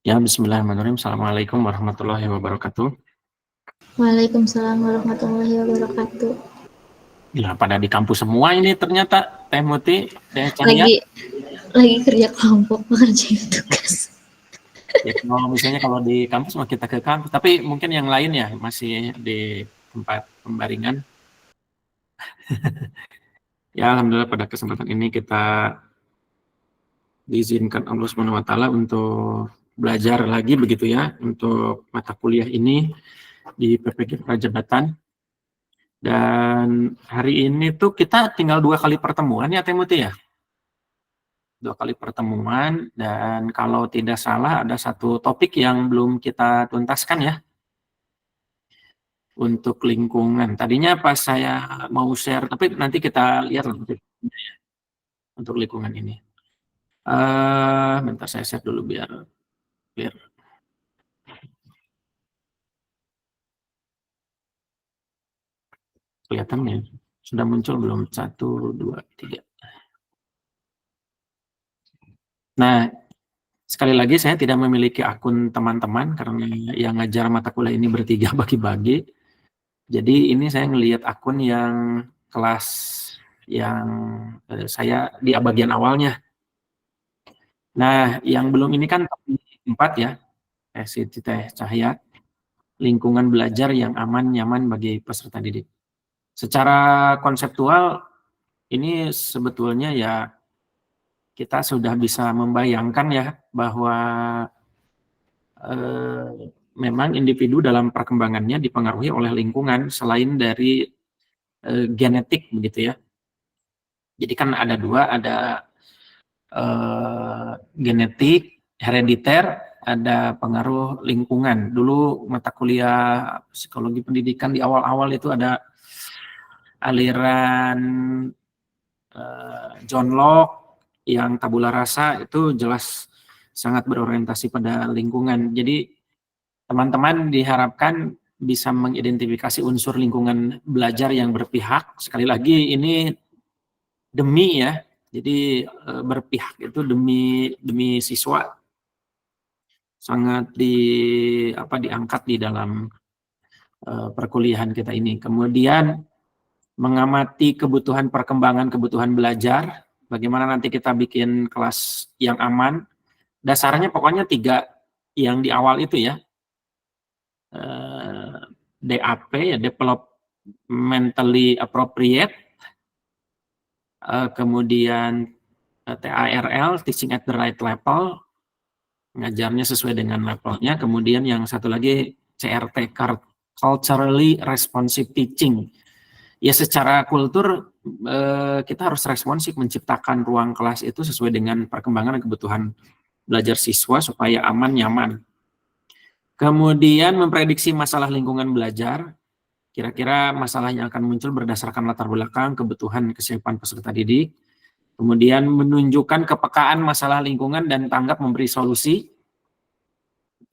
Ya, bismillahirrahmanirrahim. Assalamualaikum warahmatullahi wabarakatuh. Waalaikumsalam warahmatullahi wabarakatuh. Ya, pada di kampus semua ini ternyata Teh Muti, Teh Cahya. Lagi kerja kelompok mengerjain tugas. Ya, kalau di kampus mah kita ke kampus, tapi mungkin yang lain ya masih di tempat pembaringan. Ya, alhamdulillah pada kesempatan ini kita diizinkan Allah Subhanahu wa taala untuk belajar lagi begitu ya untuk mata kuliah ini di PPG Prajabatan. Dan hari ini tuh kita tinggal 2 kali pertemuan ya Teh Muti ya. 2 kali pertemuan, dan kalau tidak salah ada satu topik yang belum kita tuntaskan ya, untuk lingkungan. Tadinya pas saya mau share, tapi nanti kita lihat untuk lingkungan ini. Bentar saya share dulu biar biar kelihatan ya. Sudah muncul belum? 1, 2, 3. Nah, sekali lagi saya tidak memiliki akun teman-teman karena yang ngajar mata kuliah ini bertiga bagi-bagi. Jadi ini saya ngelihat akun yang kelas yang saya di bagian awalnya. Nah, yang belum ini kan 4 ya, Siti Teh Cahya, lingkungan belajar yang aman, nyaman bagi peserta didik. Secara konseptual ini sebetulnya ya kita sudah bisa membayangkan ya bahwa memang individu dalam perkembangannya dipengaruhi oleh lingkungan selain dari genetik begitu ya. Jadi kan ada 2, ada genetik, herediter, ada pengaruh lingkungan. Dulu mata kuliah psikologi pendidikan di awal-awal itu ada aliran John Locke yang tabula rasa, itu jelas sangat berorientasi pada lingkungan. Jadi teman-teman diharapkan bisa mengidentifikasi unsur lingkungan belajar yang berpihak. Sekali lagi ini demi ya, jadi berpihak itu demi siswa, sangat diangkat di dalam perkuliahan kita ini. Kemudian mengamati kebutuhan perkembangan kebutuhan belajar, bagaimana nanti kita bikin kelas yang aman. Dasarnya pokoknya 3 yang di awal itu ya, DAP ya, developmentally appropriate, kemudian TARL, teaching at the right level, ngajarnya sesuai dengan levelnya. Kemudian yang satu lagi CRT, culturally responsive teaching. Ya secara kultur kita harus responsif menciptakan ruang kelas itu sesuai dengan perkembangan dan kebutuhan belajar siswa supaya aman, nyaman. Kemudian memprediksi masalah lingkungan belajar, kira-kira masalah yang akan muncul berdasarkan latar belakang, kebutuhan, kesiapan peserta didik. Kemudian menunjukkan kepekaan masalah lingkungan dan tanggap memberi solusi.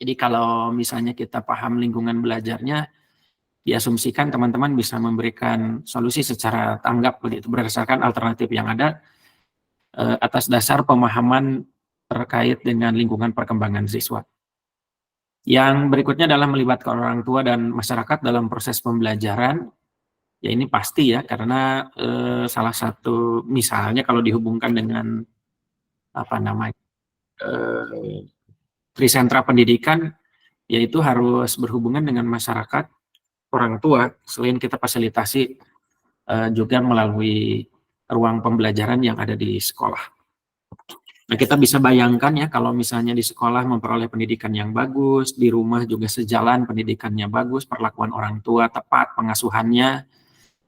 Jadi kalau misalnya kita paham lingkungan belajarnya, diasumsikan teman-teman bisa memberikan solusi secara tanggap begitu berdasarkan alternatif yang ada atas dasar pemahaman terkait dengan lingkungan perkembangan siswa. Yang berikutnya adalah melibatkan orang tua dan masyarakat dalam proses pembelajaran. Ya ini pasti ya, karena salah satu misalnya kalau dihubungkan dengan trisentra pendidikan, yaitu harus berhubungan dengan masyarakat, orang tua, selain kita fasilitasi juga melalui ruang pembelajaran yang ada di sekolah. Nah, kita bisa bayangkan ya kalau misalnya di sekolah memperoleh pendidikan yang bagus, di rumah juga sejalan pendidikannya bagus, perlakuan orang tua tepat, pengasuhannya,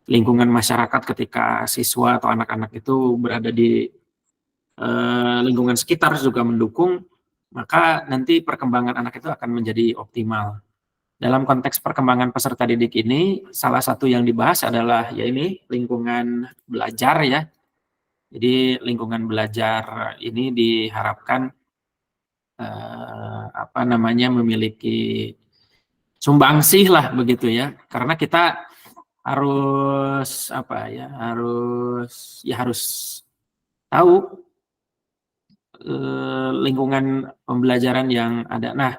lingkungan masyarakat ketika siswa atau anak-anak itu berada di lingkungan sekitar juga mendukung, maka nanti perkembangan anak itu akan menjadi optimal. Dalam konteks perkembangan peserta didik ini, salah satu yang dibahas adalah ya ini lingkungan belajar ya. Jadi lingkungan belajar ini diharapkan memiliki sumbangsih lah begitu ya. Karena kita harus harus tahu lingkungan pembelajaran yang ada. Nah,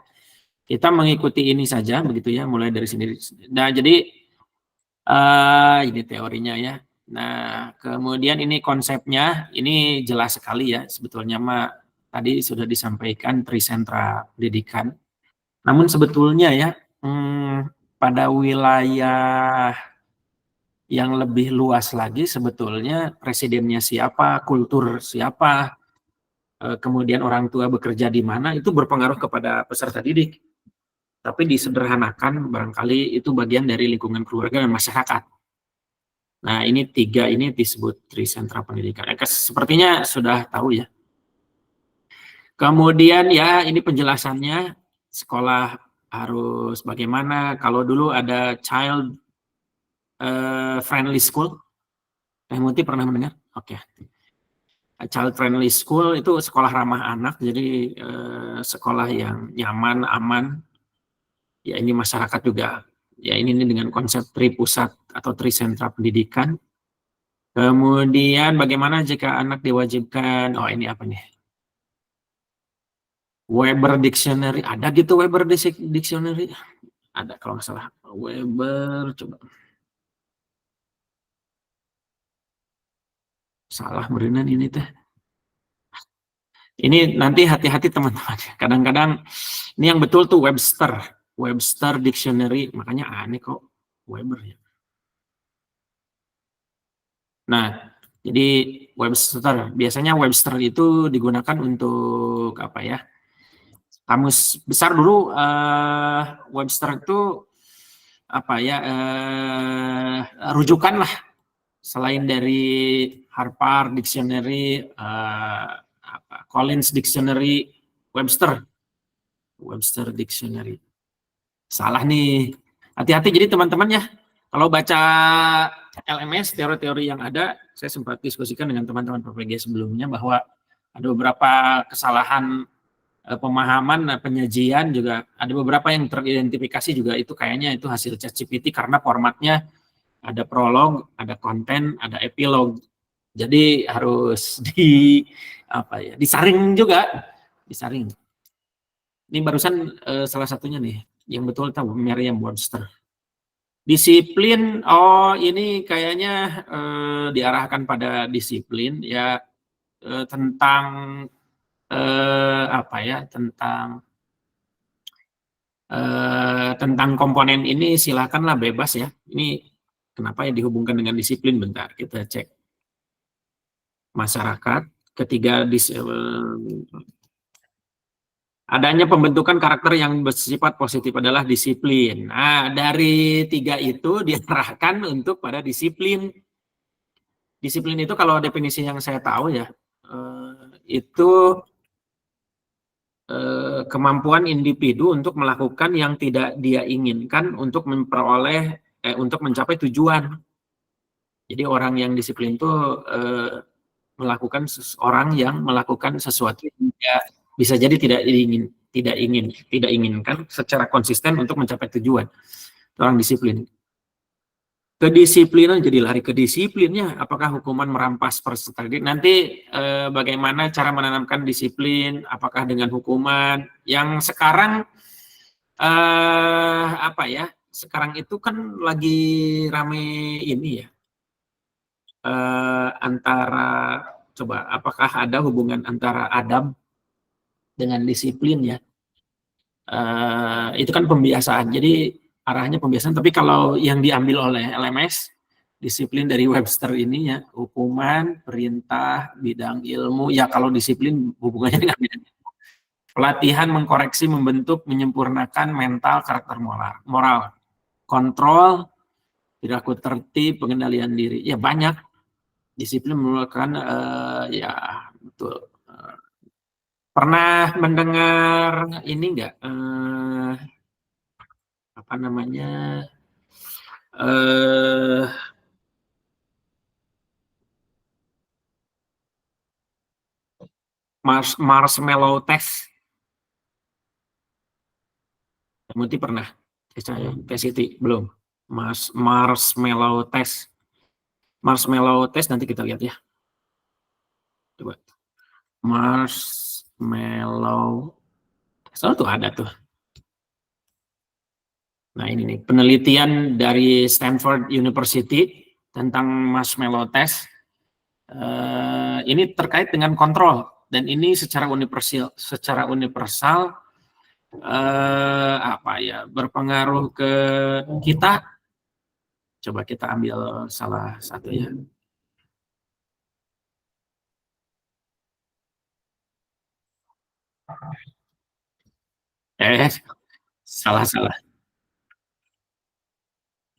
kita mengikuti ini saja begitu ya, mulai dari sini. Nah, jadi ini teorinya ya. Nah, kemudian ini konsepnya, ini jelas sekali ya, sebetulnya mah tadi sudah disampaikan trisentra pendidikan. Namun sebetulnya ya, pada wilayah yang lebih luas lagi sebetulnya presidennya siapa, kultur siapa, kemudian orang tua bekerja di mana, itu berpengaruh kepada peserta didik. Tapi disederhanakan barangkali itu bagian dari lingkungan keluarga dan masyarakat. Nah, ini 3 ini disebut trisentra pendidikan. Sepertinya sudah tahu ya. Kemudian ya ini penjelasannya, sekolah harus bagaimana. Kalau dulu ada child friendly school, Teh Muti pernah mendengar? Oke. Child friendly school itu sekolah ramah anak, jadi sekolah yang nyaman, aman. Ya ini masyarakat juga. Ya ini dengan konsep tripusat atau trisentra pendidikan. Kemudian bagaimana jika anak diwajibkan, oh ini apa nih? Weber Dictionary, ada gitu Weber Dictionary? Ada kalau nggak salah. Weber, coba. Salah berenang ini teh. Ini nanti hati-hati teman-teman. Kadang-kadang ini yang betul tuh Webster Dictionary, makanya aneh kok Weber ya. Nah, jadi Webster, biasanya Webster itu digunakan untuk apa ya? Kamus besar dulu, Webster itu apa ya? Rujukan lah, selain dari Harvard Dictionary, Collins Dictionary, Webster Dictionary. Salah nih, hati-hati jadi teman-teman ya. Kalau baca LMS, teori-teori yang ada, saya sempat diskusikan dengan teman-teman PPG sebelumnya bahwa ada beberapa kesalahan pemahaman, penyajian juga, ada beberapa yang teridentifikasi juga itu kayaknya itu hasil ChatGPT karena formatnya ada prolog, ada konten, ada epilog. Jadi harus disaring juga, disaring. Ini barusan salah satunya nih, yang betul tahu Merriam-Webster. Disiplin, oh ini kayaknya diarahkan pada disiplin ya, tentang tentang komponen ini silakanlah bebas ya. Ini kenapa ya dihubungkan dengan disiplin, bentar kita cek. Masyarakat, ketiga adanya pembentukan karakter yang bersifat positif adalah disiplin. Nah, dari 3 itu diarahkan untuk pada disiplin. Disiplin itu kalau definisi yang saya tahu ya, itu kemampuan individu untuk melakukan yang tidak dia inginkan untuk untuk mencapai tujuan. Jadi orang yang disiplin itu orang yang melakukan sesuatu yang bisa jadi tidak inginkan secara konsisten untuk mencapai tujuan. Orang disiplin. Kedisiplinan jadi lari ke disiplinnya. Apakah hukuman merampas peserta didik? Nanti bagaimana cara menanamkan disiplin? Apakah dengan hukuman? Yang sekarang sekarang itu kan lagi rame ini ya. Apakah ada hubungan antara adab dengan disiplin ya? Itu kan pembiasaan, jadi arahnya pembiasaan. Tapi kalau yang diambil oleh LMS, disiplin dari Webster ini ya, hukuman, perintah, bidang ilmu. Ya kalau disiplin hubungannya dengan bidang ilmu. Pelatihan, mengkoreksi, membentuk, menyempurnakan mental, karakter moral, kontrol, perilaku tertib, pengendalian diri. Ya banyak. Disiplin merupakan ya betul. Pernah mendengar ini enggak? Marshmallow test. Muti pernah? Tes itu belum? Marshmallow test. Marshmallow test nanti kita lihat ya. Coba. Marshmallow. Soalnya tuh ada tuh. Nah ini nih, penelitian dari Stanford University tentang marshmallow test. Ini terkait dengan kontrol dan ini secara universal apa ya, berpengaruh ke kita. Coba kita ambil salah satu ya. Eh, salah.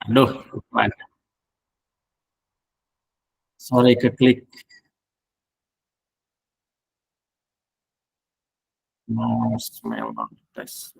Aduh, lupa. Sorry keklik. Marshmallow test.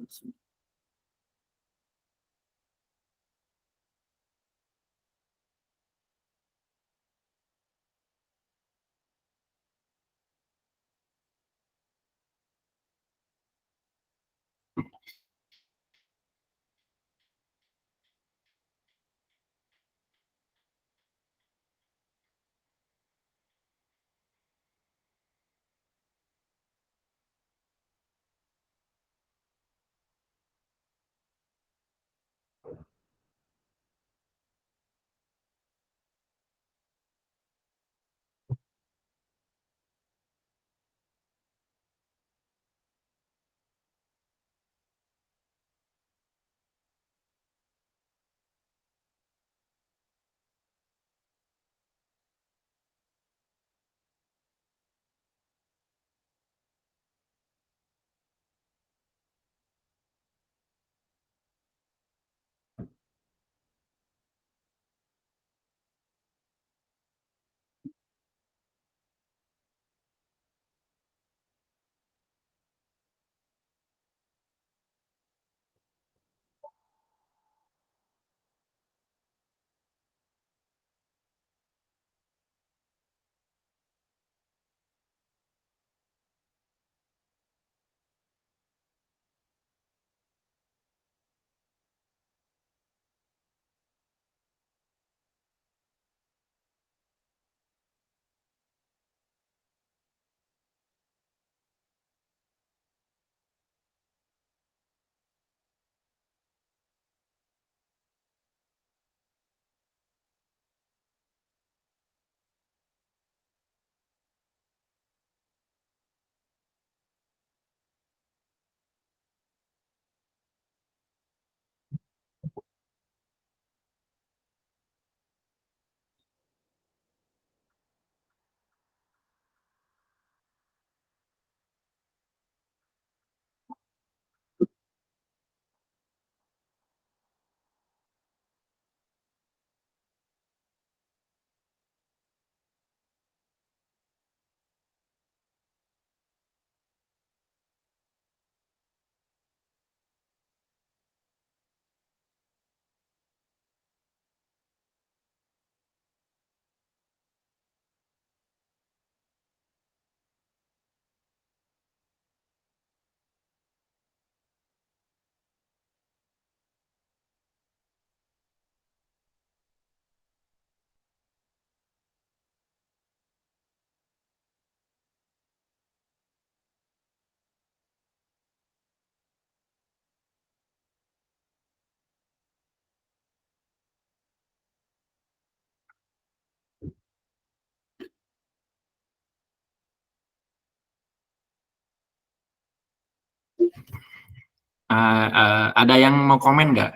Ada yang mau komen nggak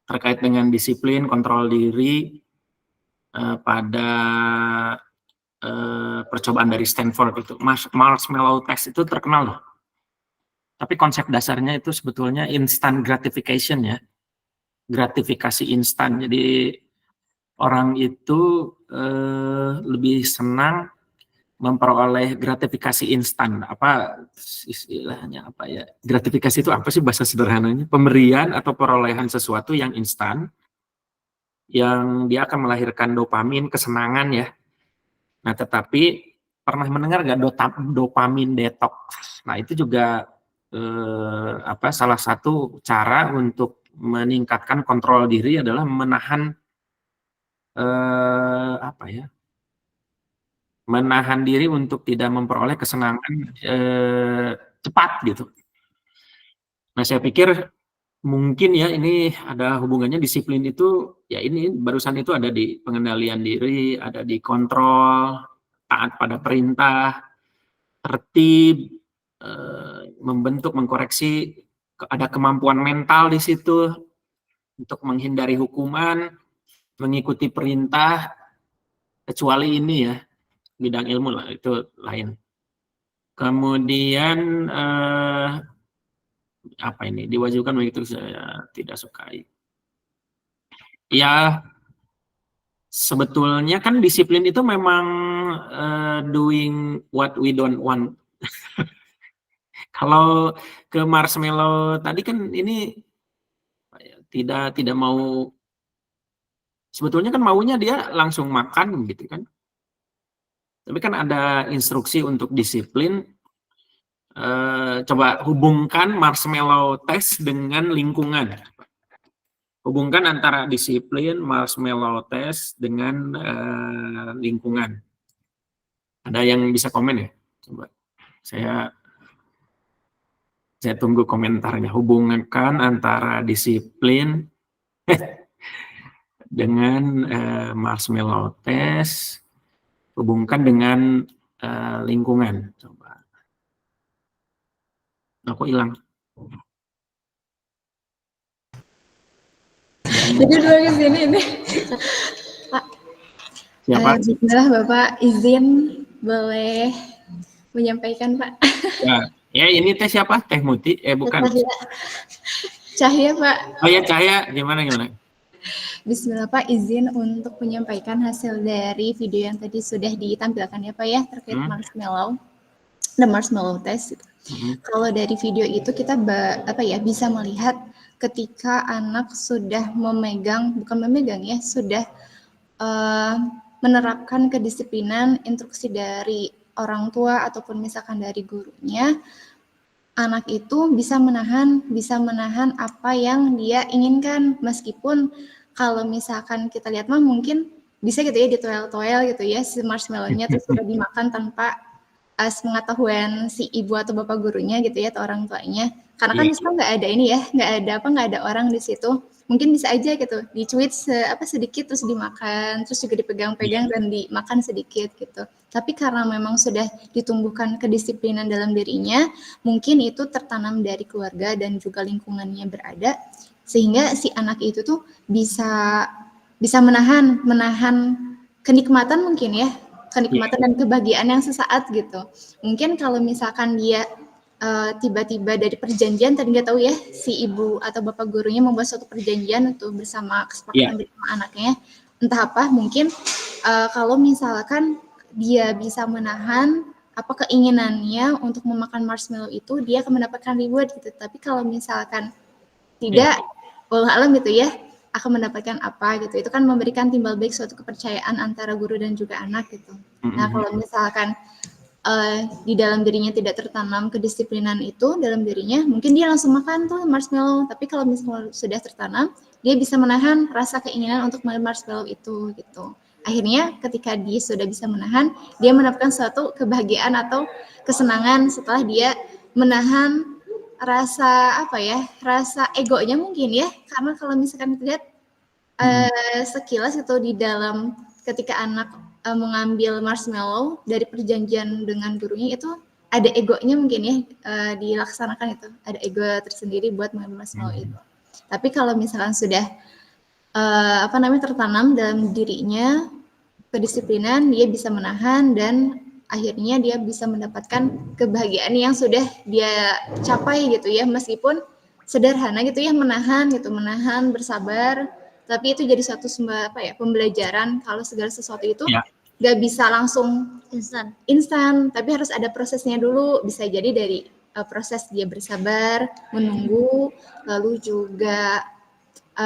terkait dengan disiplin kontrol diri pada percobaan dari Stanford itu? Marshmallow test itu terkenal loh. Tapi konsep dasarnya itu sebetulnya instant gratification ya, gratifikasi instan. Jadi orang itu lebih senang memperoleh gratifikasi instan. Apa istilahnya apa ya? Gratifikasi itu apa sih bahasa sederhananya? Pemberian atau perolehan sesuatu yang instan, yang dia akan melahirkan dopamin, kesenangan ya. Nah, tetapi pernah mendengar nggak dopamin detox? Nah, itu juga salah satu cara untuk meningkatkan kontrol diri adalah menahan apa ya? Menahan diri untuk tidak memperoleh kesenangan cepat gitu. Nah, saya pikir mungkin ya ini ada hubungannya disiplin itu, ya ini barusan itu ada di pengendalian diri, ada di kontrol, taat pada perintah, tertib, membentuk, mengkoreksi, ada kemampuan mental di situ untuk menghindari hukuman, mengikuti perintah, kecuali ini ya, bidang ilmu lah, itu lain. Kemudian apa ini, diwajibkan begitu, saya tidak sukai. Ya, sebetulnya kan disiplin itu memang doing what we don't want. Kalau ke marshmallow tadi kan ini tidak mau, sebetulnya kan maunya dia langsung makan gitu kan. Tapi kan ada instruksi untuk disiplin. Coba hubungkan marshmallow test dengan lingkungan. Hubungkan antara disiplin, marshmallow test dengan lingkungan. Ada yang bisa komen ya? Coba saya tunggu komentarnya. Hubungkan antara disiplin dengan marshmallow test, hubungkan dengan lingkungan. Coba. Aku hilang. Jadi dua ke sini ini. Pak. Siapa? Bismillah Bapak, izin boleh menyampaikan Pak. Ya ini teh siapa? Teh Muti? Bukan. Cahya Pak. Oh ya Cahya, gimana? Bismillah Pak, izin untuk menyampaikan hasil dari video yang tadi sudah ditampilkan ya Pak ya, terkait marshmallow, the marshmallow test. Kalau dari video itu kita bisa melihat ketika anak sudah sudah menerapkan kedisiplinan instruksi dari orang tua ataupun misalkan dari gurunya, anak itu bisa menahan apa yang dia inginkan, meskipun kalau misalkan kita lihat mah mungkin bisa gitu ya ditoel-toel gitu ya si marshmallow-nya terus sudah dimakan tanpa pengetahuan si ibu atau bapak gurunya gitu ya atau orang tuanya, karena kan misalnya nggak ada orang di situ, mungkin bisa aja gitu dicuit sedikit terus dimakan, terus juga dipegang-pegang dan dimakan sedikit gitu. Tapi karena memang sudah ditumbuhkan kedisiplinan dalam dirinya, mungkin itu tertanam dari keluarga dan juga lingkungannya berada, sehingga si anak itu tuh bisa menahan kenikmatan mungkin ya, kenikmatan dan kebahagiaan yang sesaat gitu. Mungkin kalau misalkan dia tiba-tiba dari perjanjian, tadi nggak tahu ya si ibu atau bapak gurunya membuat suatu perjanjian untuk kesepakatan bersama anaknya, entah apa, mungkin kalau misalkan dia bisa menahan apa keinginannya untuk memakan marshmallow itu, dia akan mendapatkan reward gitu. Tapi kalau misalkan tidak, wallah alam gitu ya, akan mendapatkan apa gitu. Itu kan memberikan timbal balik suatu kepercayaan antara guru dan juga anak gitu. Nah, kalau misalkan di dalam dirinya tidak tertanam kedisiplinan itu dalam dirinya, mungkin dia langsung makan tuh marshmallow. Tapi kalau misalnya sudah tertanam, dia bisa menahan rasa keinginan untuk makan marshmallow itu gitu. Akhirnya ketika dia sudah bisa menahan, dia mendapatkan suatu kebahagiaan atau kesenangan setelah dia menahan rasa rasa egonya mungkin ya, karena kalau misalkan kita lihat sekilas itu di dalam ketika anak mengambil marshmallow dari perjanjian dengan gurunya, itu ada egonya mungkin ya, dilaksanakan itu, ada ego tersendiri buat mengambil marshmallow itu. Tapi kalau misalkan sudah tertanam dalam dirinya kedisiplinan, dia bisa menahan dan akhirnya dia bisa mendapatkan kebahagiaan yang sudah dia capai gitu ya, meskipun sederhana gitu ya, menahan bersabar, tapi itu jadi suatu pembelajaran kalau segala sesuatu itu nggak bisa langsung instan, tapi harus ada prosesnya dulu. Bisa jadi dari proses dia bersabar, menunggu, lalu juga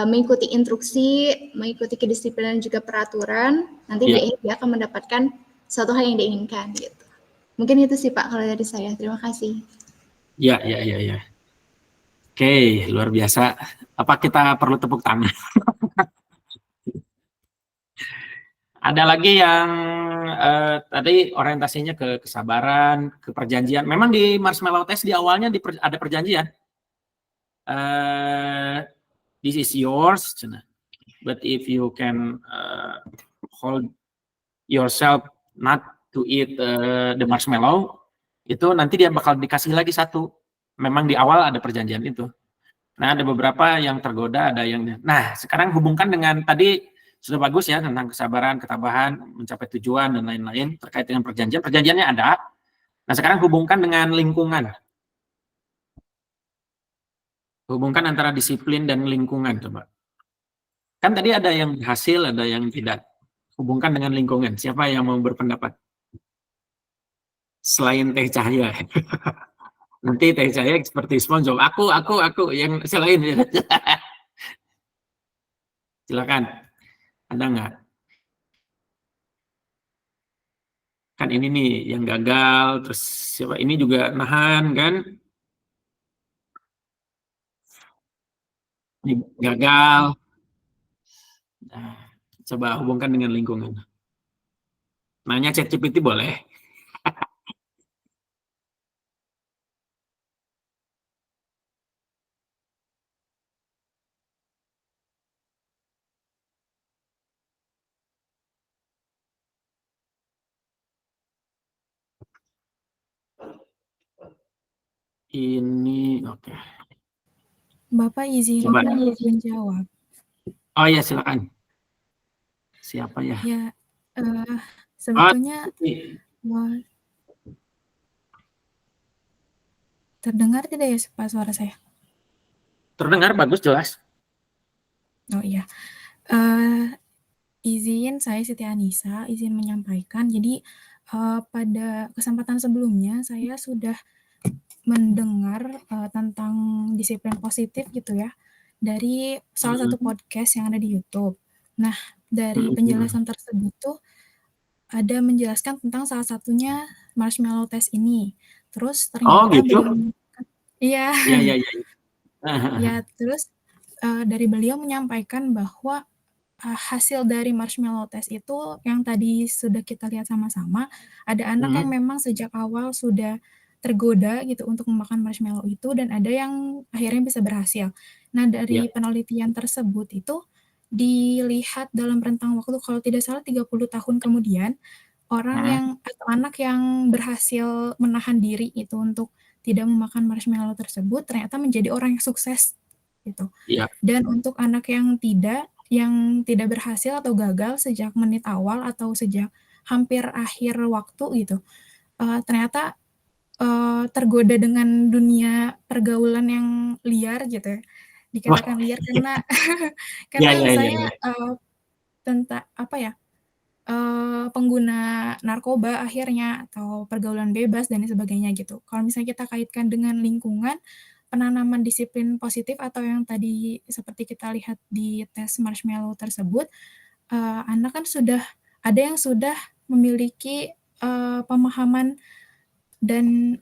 mengikuti instruksi, mengikuti kedisiplinan juga peraturan, nanti dia akan mendapatkan suatu hal yang diinginkan gitu. Mungkin itu sih Pak kalau dari saya. Terima kasih. Ya. Oke, luar biasa. Apa kita perlu tepuk tangan? Ada lagi yang tadi orientasinya ke kesabaran, ke perjanjian. Memang di marshmallow test di awalnya ada perjanjian. This is yours, but if you can hold yourself not to eat the marshmallow, itu nanti dia bakal dikasih lagi satu. Memang di awal ada perjanjian itu. Nah, ada beberapa yang tergoda, ada yang... Nah, sekarang hubungkan dengan tadi sudah bagus ya, tentang kesabaran, ketabahan, mencapai tujuan, dan lain-lain, terkait dengan perjanjian. Perjanjiannya ada. Nah, sekarang hubungkan dengan lingkungan. Hubungkan antara disiplin dan lingkungan, coba. Kan tadi ada yang hasil, ada yang tidak. Hubungkan dengan lingkungan. Siapa yang mau berpendapat? Selain Teh Cahaya. Nanti Teh Cahaya seperti SpongeBob. Aku. Yang selain. Silakan. Ada nggak? Kan ini nih yang gagal, terus siapa ini juga nahan kan? Ini gagal. Nah, coba hubungkan dengan lingkungan. Nanya ChatGPT boleh. Ini oke. Bapak izin Coba. menjawab. Oh ya, silakan. Siapa ya? Ya, sebetulnya terdengar tidak ya Pak suara saya? Terdengar bagus, jelas. Oh iya. Izin saya Siti Anissa, izin menyampaikan. Jadi pada kesempatan sebelumnya saya sudah mendengar tentang disiplin positif gitu ya dari salah satu podcast yang ada di YouTube. Nah, dari penjelasan tersebut tuh ada menjelaskan tentang salah satunya marshmallow test ini. Terus ternyata gitu? Iya. Iya. Ya, terus dari beliau menyampaikan bahwa hasil dari marshmallow test itu yang tadi sudah kita lihat sama-sama, ada anak yang memang sejak awal sudah tergoda gitu untuk memakan marshmallow itu dan ada yang akhirnya bisa berhasil. Nah, dari penelitian tersebut itu dilihat dalam rentang waktu kalau tidak salah 30 tahun kemudian, orang yang atau anak yang berhasil menahan diri itu untuk tidak memakan marshmallow tersebut ternyata menjadi orang yang sukses gitu. Dan untuk anak yang tidak berhasil atau gagal sejak menit awal atau sejak hampir akhir waktu gitu, ternyata tergoda dengan dunia pergaulan yang liar gitu ya. Dikatakan liar karena misalnya tentang apa ya, pengguna narkoba akhirnya atau pergaulan bebas dan sebagainya gitu. Kalau misalnya kita kaitkan dengan lingkungan, penanaman disiplin positif atau yang tadi seperti kita lihat di tes marshmallow tersebut, anak kan ada yang sudah memiliki pemahaman dan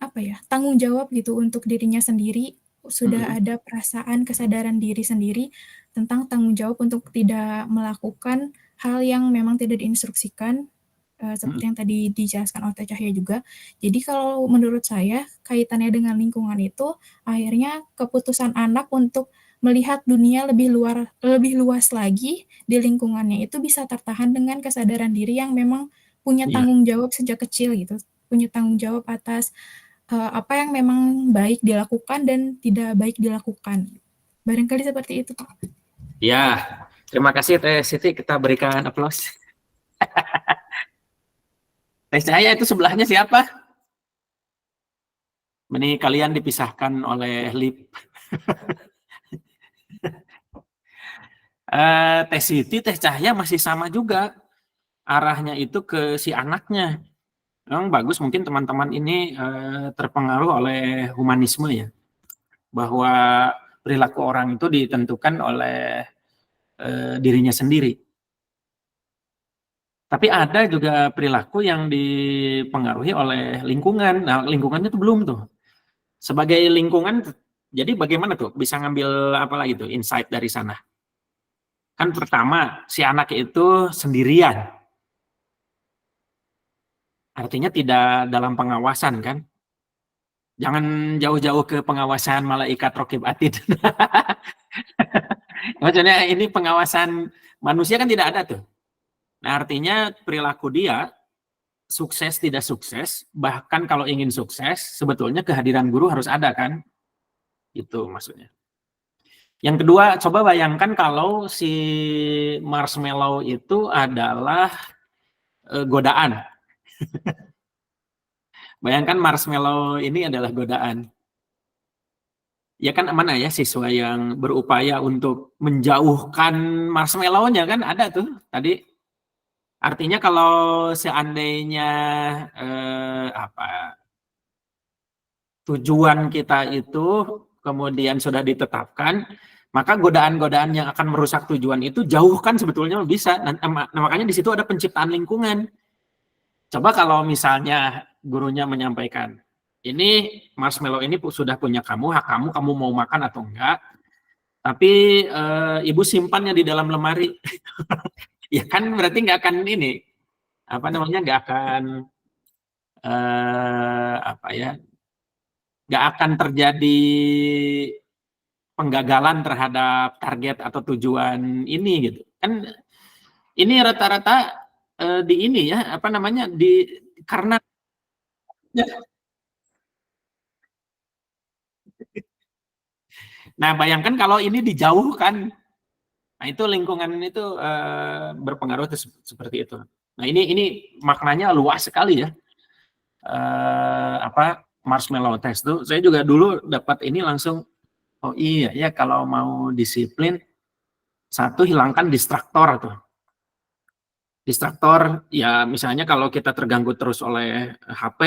tanggung jawab gitu untuk dirinya sendiri, sudah ada perasaan kesadaran diri sendiri tentang tanggung jawab untuk tidak melakukan hal yang memang tidak diinstruksikan, seperti yang tadi dijelaskan oleh Cahaya juga. Jadi kalau menurut saya kaitannya dengan lingkungan itu akhirnya keputusan anak untuk melihat dunia lebih luas lagi di lingkungannya itu bisa tertahan dengan kesadaran diri yang memang punya tanggung jawab sejak kecil gitu, punya tanggung jawab atas apa yang memang baik dilakukan dan tidak baik dilakukan. Barangkali seperti itu, Pak. Ya, terima kasih Teh Siti, kita berikan aplaus. Teh Cahaya itu sebelahnya siapa? Ini kalian dipisahkan oleh lip. Teh Siti, Teh Cahaya masih sama juga. Arahnya itu ke si anaknya. Memang bagus, mungkin teman-teman ini terpengaruh oleh humanisme ya. Bahwa perilaku orang itu ditentukan oleh dirinya sendiri. Tapi ada juga perilaku yang dipengaruhi oleh lingkungan. Nah, lingkungannya itu belum tuh. Sebagai lingkungan, jadi bagaimana tuh? Bisa ngambil apa lagi tuh insight dari sana? Kan pertama, si anak itu sendirian. Artinya tidak dalam pengawasan kan? Jangan jauh-jauh ke pengawasan malaikat raqib atid. Maksudnya ini pengawasan manusia kan tidak ada tuh. Nah, artinya perilaku dia sukses tidak sukses, bahkan kalau ingin sukses, sebetulnya kehadiran guru harus ada kan? Itu maksudnya. Yang kedua, coba bayangkan kalau si marshmallow itu adalah godaan. Bayangkan marshmallow ini adalah godaan. Ya kan mana ya siswa yang berupaya untuk menjauhkan marshmallow-nya kan ada tuh tadi. Artinya kalau seandainya tujuan kita itu kemudian sudah ditetapkan, maka godaan-godaan yang akan merusak tujuan itu jauhkan sebetulnya bisa. Nah, makanya di situ ada penciptaan lingkungan. Coba kalau misalnya gurunya menyampaikan, ini marshmallow ini sudah punya kamu, hak kamu, kamu mau makan atau enggak, tapi ibu simpannya di dalam lemari. Ya kan berarti nggak akan ini, nggak akan nggak akan terjadi penggagalan terhadap target atau tujuan ini gitu. Kan ini rata-rata di ini ya, karena ya. Nah, bayangkan kalau ini dijauhkan. Nah, itu lingkungan itu berpengaruh seperti itu. Nah, ini maknanya luas sekali ya. Marshmallow test tuh. Saya juga dulu dapat ini langsung, oh iya ya kalau mau disiplin, satu hilangkan distraktor tuh. Distraktor ya misalnya kalau kita terganggu terus oleh HP,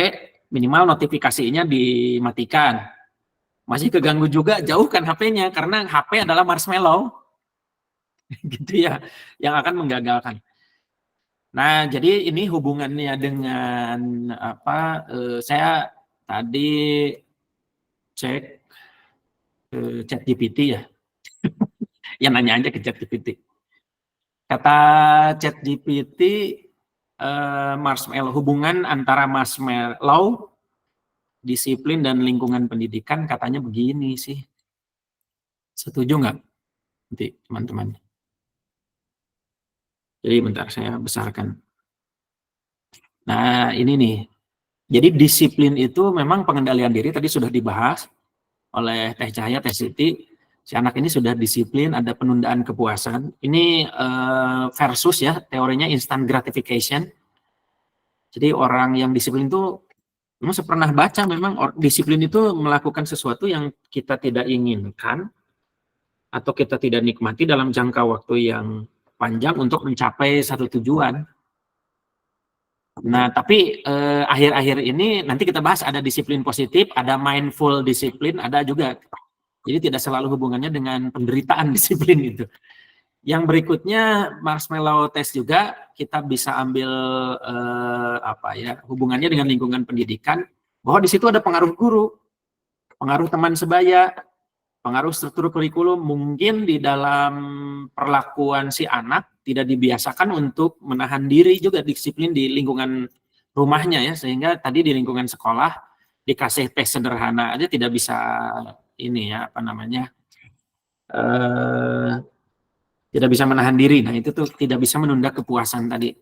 minimal notifikasinya dimatikan. Masih keganggu juga, jauhkan HP-nya karena HP adalah marshmallow. Gitu ya, yang akan menggagalkan. Nah, jadi ini hubungannya dengan saya tadi cek ChatGPT ya. Ya nanya aja ke ChatGPT. Kata ChatGPT, marshmallow, hubungan antara marshmallow, disiplin dan lingkungan pendidikan katanya begini sih. Setuju nggak? Nanti teman-teman. Jadi bentar saya besarkan. Nah ini nih. Jadi disiplin itu memang pengendalian diri tadi sudah dibahas oleh Teh Cahaya, Teh Siti. Si anak ini sudah disiplin, ada penundaan kepuasan. Ini versus ya teorinya instant gratification. Jadi orang yang disiplin itu, memang saya pernah baca memang disiplin itu melakukan sesuatu yang kita tidak inginkan atau kita tidak nikmati dalam jangka waktu yang panjang untuk mencapai satu tujuan. Nah, tapi akhir-akhir ini nanti kita bahas ada disiplin positif, ada mindful disiplin, ada juga. Jadi tidak selalu hubungannya dengan penderitaan disiplin itu. Yang berikutnya marshmallow test juga kita bisa ambil hubungannya dengan lingkungan pendidikan, bahwa di situ ada pengaruh guru, pengaruh teman sebaya, pengaruh struktur kurikulum. Mungkin di dalam perlakuan si anak tidak dibiasakan untuk menahan diri juga, disiplin di lingkungan rumahnya ya, sehingga tadi di lingkungan sekolah dikasih tes sederhana aja tidak bisa ini ya tidak bisa menahan diri. Nah itu tuh tidak bisa menunda kepuasan tadi.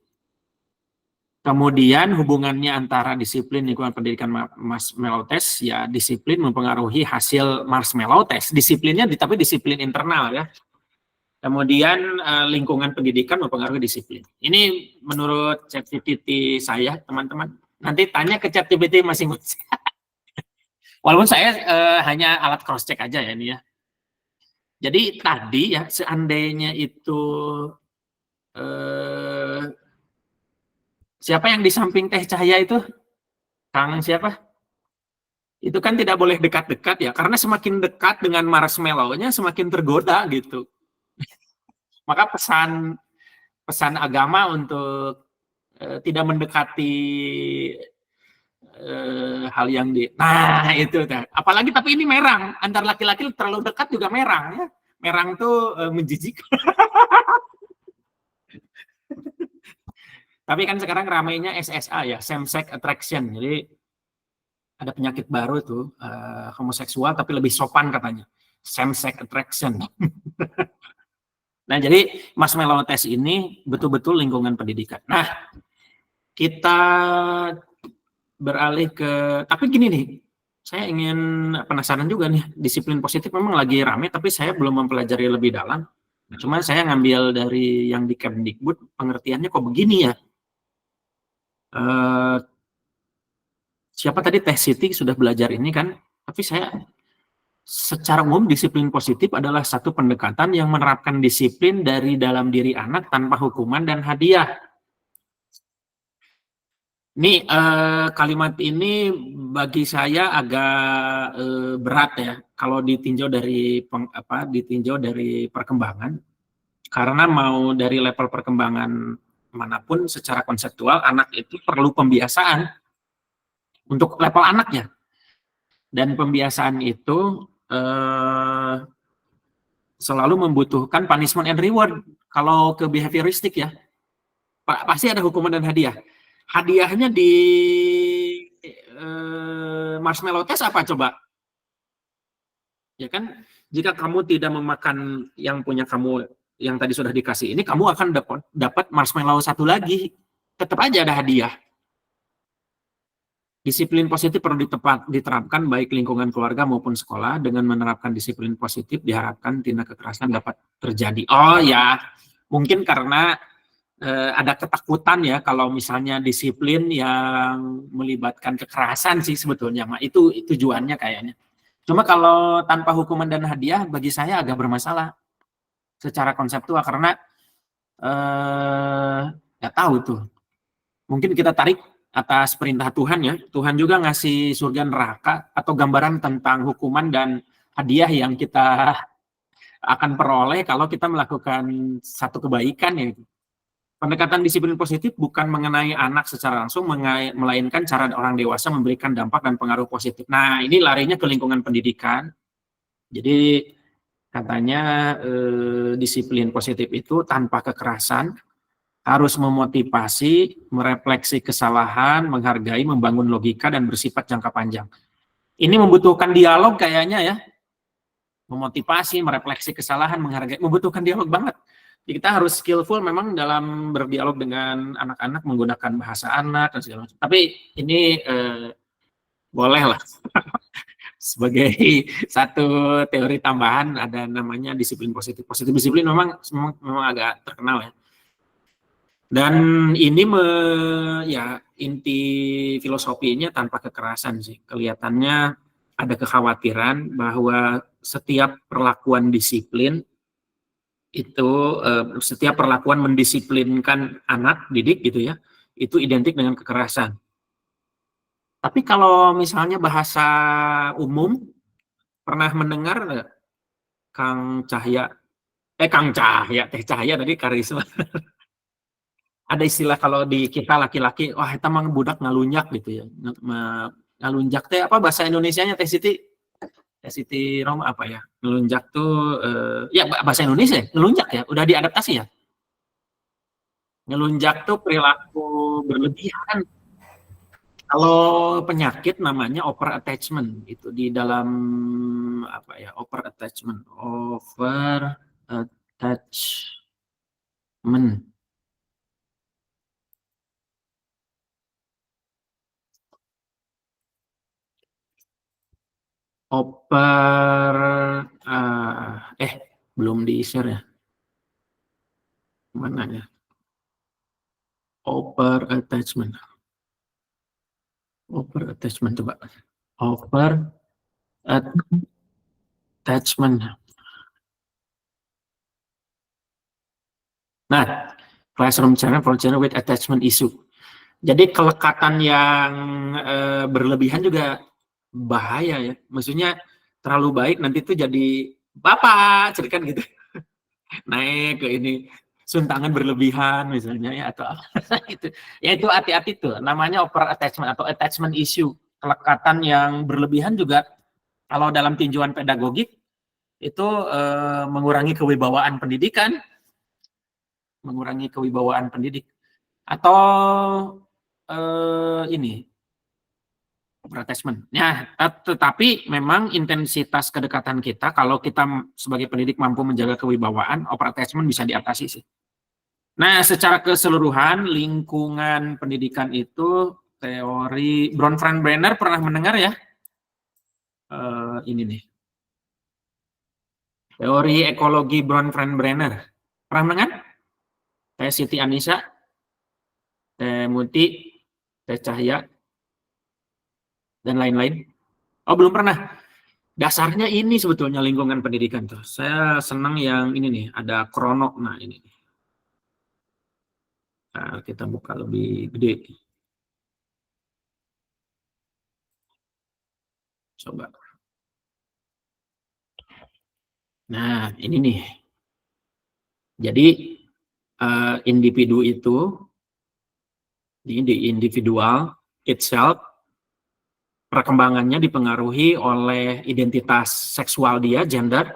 Kemudian hubungannya antara disiplin lingkungan pendidikan marshmallow test, ya disiplin mempengaruhi hasil marshmallow test. Disiplinnya tapi disiplin internal ya. Kemudian lingkungan pendidikan mempengaruhi disiplin. Ini menurut ChatGPT saya, teman-teman. Nanti tanya ke ChatGPT masing-masing. Walaupun saya hanya alat cross check aja ya ini ya. Jadi tadi ya seandainya itu siapa yang di samping Teh Cahaya itu? Kang siapa? Itu kan tidak boleh dekat-dekat ya, karena semakin dekat dengan marshmallow-nya semakin tergoda gitu. Maka pesan agama untuk tidak mendekati hal yang nah itu apalagi tapi ini merang, antar laki-laki terlalu dekat juga merang ya. Merang tuh menjijikkan. Tapi kan sekarang ramainya SSA ya, same sex attraction. Jadi ada penyakit baru tuh, homoseksual tapi lebih sopan katanya, same sex attraction. Nah, jadi marshmallow test ini betul-betul lingkungan pendidikan. Nah, kita beralih ke, tapi gini nih, saya ingin penasaran juga nih, disiplin positif memang lagi rame, tapi saya belum mempelajari lebih dalam. Cuma saya ngambil dari yang di Kemdikbud, pengertiannya kok begini ya. Siapa tadi Teh Siti sudah belajar ini kan, tapi saya secara umum disiplin positif adalah satu pendekatan yang menerapkan disiplin dari dalam diri anak tanpa hukuman dan hadiah. Ini kalimat ini bagi saya agak berat ya kalau ditinjau dari perkembangan, karena mau dari level perkembangan manapun secara konseptual anak itu perlu pembiasaan untuk level anaknya, dan pembiasaan itu selalu membutuhkan punishment and reward. Kalau ke behavioristik ya, pasti ada hukuman dan hadiah. Hadiahnya di marshmallow test apa coba? Ya kan, jika kamu tidak memakan yang punya kamu yang tadi sudah dikasih ini, kamu akan dapat marshmallow satu lagi. Tetap aja ada hadiah. Disiplin positif perlu diterapkan baik lingkungan keluarga maupun sekolah. Dengan menerapkan disiplin positif diharapkan tindak kekerasan dapat terjadi. Oh ya, mungkin karena ada ketakutan ya kalau misalnya disiplin yang melibatkan kekerasan sih sebetulnya. Itu tujuannya kayaknya. Cuma kalau tanpa hukuman dan hadiah bagi saya agak bermasalah secara konseptual, karena nggak tahu tuh. Mungkin kita tarik atas perintah Tuhan ya, Tuhan juga ngasih surga neraka atau gambaran tentang hukuman dan hadiah yang kita akan peroleh kalau kita melakukan satu kebaikan ya. Pendekatan disiplin positif bukan mengenai anak secara langsung, melainkan cara orang dewasa memberikan dampak dan pengaruh positif. Nah, ini larinya ke lingkungan pendidikan. Jadi katanya disiplin positif itu tanpa kekerasan, harus memotivasi, merefleksi kesalahan, menghargai, membangun logika, dan bersifat jangka panjang. Ini membutuhkan dialog kayaknya ya. Memotivasi, merefleksi kesalahan, menghargai, membutuhkan dialog banget. Jadi kita harus skillful memang dalam berdialog dengan anak-anak, menggunakan bahasa anak, dan segala macam. Tapi ini boleh lah. Sebagai satu teori tambahan, ada namanya disiplin positif. Positif disiplin memang agak terkenal ya. Dan ini ya inti filosofinya tanpa kekerasan sih. Kelihatannya ada kekhawatiran bahwa setiap perlakuan disiplin itu, setiap perlakuan mendisiplinkan anak didik gitu ya, itu identik dengan kekerasan. Tapi kalau misalnya bahasa umum, pernah mendengar Kang Cahya, Teh Cahya tadi Karisma. Ada istilah kalau di kita laki-laki, wah kita mah budak ngalunjak gitu ya. Ngalunjak teh apa bahasa Indonesianya Teh Siti? Teh Siti Roma apa ya? Ngelunjak tuh ya bahasa Indonesia ya, ngelunjak ya, udah diadaptasi ya. Ngelunjak tuh perilaku berlebihan. Kalau penyakit namanya over attachment, itu di dalam apa ya? Over attachment. Belum di-share ya. Mana ya? Over attachment coba. Over attachment. Nah, classroom challenge for children with attachment issue. Jadi kelekatan yang berlebihan juga bahaya ya. Maksudnya terlalu baik nanti tuh jadi bapak, kan gitu. Naik ke ini suntangan berlebihan misalnya ya, atau apa gitu. Ya itu hati-hati tuh, namanya over attachment atau attachment issue. Kelekatan yang berlebihan juga kalau dalam tinjauan pedagogik itu mengurangi kewibawaan pendidikan. Atau ini over-attachment. Nah, tetapi memang intensitas kedekatan kita, kalau kita sebagai pendidik mampu menjaga kewibawaan, over-attachment bisa diatasi sih. Nah, secara keseluruhan lingkungan pendidikan itu teori Bronfenbrenner, pernah mendengar ya? Ini nih. Teori ekologi Bronfenbrenner. Pernah mendengar? Teh Siti Anissa, Teh Muti, Teh Cahya, dan lain-lain. Oh, belum pernah. Dasarnya ini sebetulnya lingkungan pendidikan tuh. Saya senang yang ini nih, ada krono. Nah, ini. Nah, kita buka lebih gede. Coba. Nah, ini nih. Jadi, individu itu, di individual itself, perkembangannya dipengaruhi oleh identitas seksual dia, gender,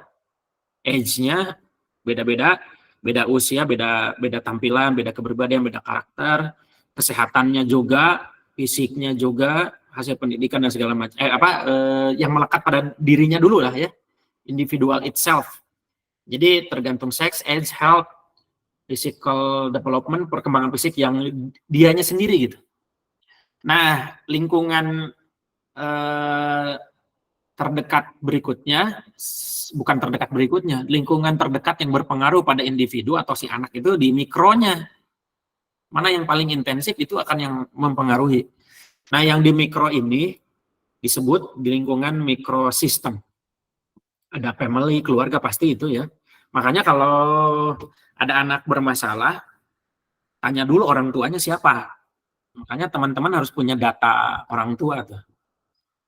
age-nya beda-beda, beda usia, beda tampilan, beda kepribadian, beda karakter, kesehatannya juga, fisiknya juga, hasil pendidikan dan segala macam. Yang melekat pada dirinya dulu lah ya, individual itself. Jadi tergantung seks, age, health, physical development, perkembangan fisik yang dianya sendiri gitu. Nah, lingkungan terdekat berikutnya, bukan terdekat berikutnya, lingkungan terdekat yang berpengaruh pada individu atau si anak itu di mikronya. Mana yang paling intensif itu akan yang mempengaruhi. Nah, yang di mikro ini disebut di lingkungan mikrosistem. Ada family, keluarga pasti itu ya. Makanya kalau ada anak bermasalah, tanya dulu orang tuanya siapa. Makanya teman-teman harus punya data orang tua tuh.